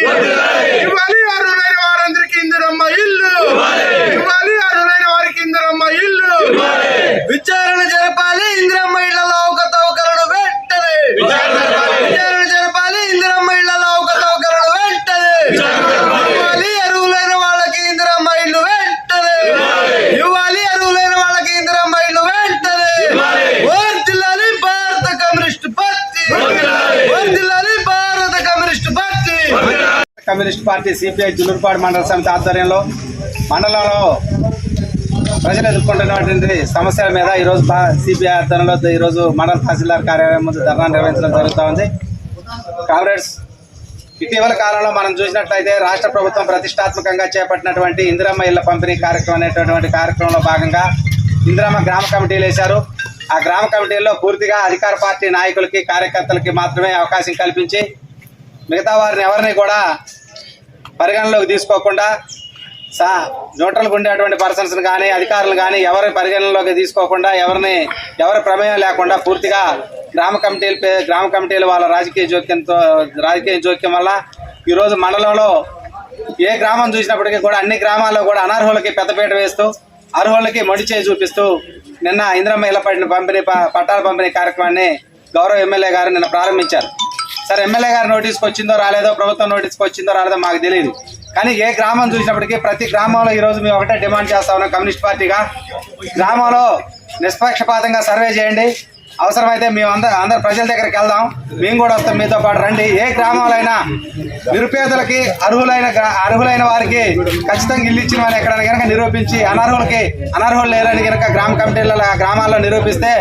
ఇవ్వాలి అర్హులైన వారందరికీ ఇందిరమ్మ ఇల్లు ఇవ్వాలి అర్హులైన వారికి ఇందిరమ్మ ఇల్లు విచారణ జరపాలి ఇందిరమ్మ ఇళ్లలో అవకతవకలను వెంటనే విచారణ జరపాలి ఇందిరమ్మ ఇళ్లలో అవకతవకలను వెంటనే ఇవ్వాలి అర్హులైన వాళ్ళకి ఇందిరమ్మ ఇల్లు వెంటనే ఇవ్వాలి అర్హులైన వాళ్ళకి ఇందిరమ్మ ఇల్లు వెంటనే వర్ధిల్లాలి భారత కమ్యూనిస్ట్ పార్టీ వర్ధిల్లాలి భారత communist party. Communist party CPI Julurupadu మండల సమితి ఆధ్వర్యంలో మండలంలో ప్రజలు ఎదుర్కొంటున్నటువంటి సమస్యల మీద ఈరోజు సిపిఐ ఆధ్వర్యంలో ఈరోజు మండల తహసీల్దార్ కార్యాలయం ముందు ధర్నా నిర్వహించడం జరుగుతూ ఉంది. కామ్రేడ్స్, ఇటీవల కాలంలో మనం చూసినట్లయితే రాష్ట్ర ప్రభుత్వం ప్రతిష్టాత్మకంగా చేపట్టినటువంటి ఇందిరమ్మ ఇళ్ల పంపిణీ కార్యక్రమం అనేటటువంటి కార్యక్రమంలో భాగంగా ఇందిరమ్మ గ్రామ కమిటీలు వేశారు. ఆ గ్రామ కమిటీల్లో పూర్తిగా అధికార పార్టీ నాయకులకి కార్యకర్తలకి మాత్రమే అవకాశం కల్పించి మిగతా వారిని ఎవరిని కూడా పరిగణలోకి తీసుకోకుండా న్యూట్రల్గా ఉండేటువంటి పర్సన్స్ కానీ అధికారులు కానీ ఎవరి పరిగణనలోకి తీసుకోకుండా ఎవరి ప్రమేయం లేకుండా పూర్తిగా గ్రామ కమిటీలు వాళ్ళ రాజకీయ జోక్యం వల్ల ఈరోజు మండలంలో ఏ గ్రామం చూసినప్పటికీ కూడా అన్ని గ్రామాల్లో కూడా అనర్హులకి పెద్దపీట వేస్తూ అర్హులకి మొండి చేయి చూపిస్తూ నిన్న ఇందిరమ్మ ఇళ్ల పట్టాల పంపిణీ కార్యక్రమాన్ని గౌరవ ఎమ్మెల్యే గారు నిన్న ప్రారంభించారు. సరే, ఎమ్మెల్యే గారు నోటీస్కి వచ్చిందో రాలేదో, ప్రభుత్వం నోటీస్కి వచ్చిందో రాలేదో మాకు తెలియదు. కానీ ఏ గ్రామం చూసినప్పటికీ ప్రతి గ్రామంలో ఈరోజు మేము ఒకటే డిమాండ్ చేస్తా ఉన్నాం. కమ్యూనిస్ట్ పార్టీగా గ్రామంలో నిష్పక్షపాతంగా సర్వే చేయండి. అవసరమైతే మేము అందరు ప్రజల దగ్గరికి వెళ్దాం, మేము కూడా వస్తాం, మీతో పాటు రండి. ఏ గ్రామంలో అయినా నిరుపేదలకి అర్హులైన వారికి ఖచ్చితంగా ఇల్లు ఇచ్చిన వారిని ఎక్కడైనా కనుక నిరూపించి అనర్హులు లేరని కనుక గ్రామ కమిటీల గ్రామాల్లో నిరూపిస్తే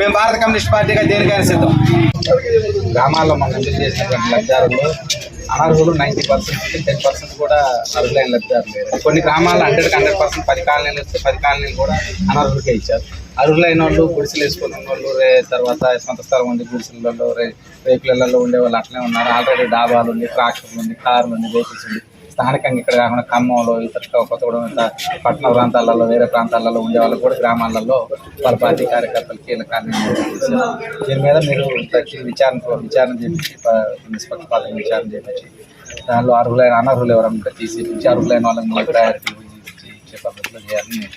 మేము భారత కమ్యూనిస్ట్ పార్టీగా దేనికైనా సిద్ధం. గ్రామాల్లో మనం ఎంపిక చేసినటువంటి లబ్ధిదారులు అనర్హులు 90%, 10% కూడా అర్హులైన లబ్ధిదారులు లేరు. కొన్ని గ్రామాల్లో 100% 10 కాలనీలు వస్తే 10 కాలనీలు కూడా అనర్హులకే ఇచ్చారు. అర్హులైన వాళ్ళు గుడిసెలు వేసుకున్న వాళ్ళు తర్వాత సొంత స్థలం ఉంది, గుడిసెలలో రేకులలో ఉండే వాళ్ళు అట్లనే ఉన్నారు. ఆల్రెడీ డాబాలు ఉంది, ట్రాక్టర్లు ఉంది, కార్లు ఉంది, వెహికల్స్ ఉంది. స్థానికంగా ఇక్కడ కాకుండా ఖమ్మంలో, ఇతర కొత్తగూడెం, పట్టణ ప్రాంతాలలో, వేరే ప్రాంతాలలో ఉండే వాళ్ళు కూడా గ్రామాలలో వాళ్ళ పార్టీ కార్యకర్తలు కీలకాన్ని చేశారు. దీని మీద మీరు విచారణ చేపించి నిష్పక్షపాతంగా విచారణ చేపించి దానిలో అనర్హులు ఎవరంటే తీసి అర్హులైన వాళ్ళని ప్రయారిటీ ఇచ్చే పద్ధతిలో చేయాలని నేను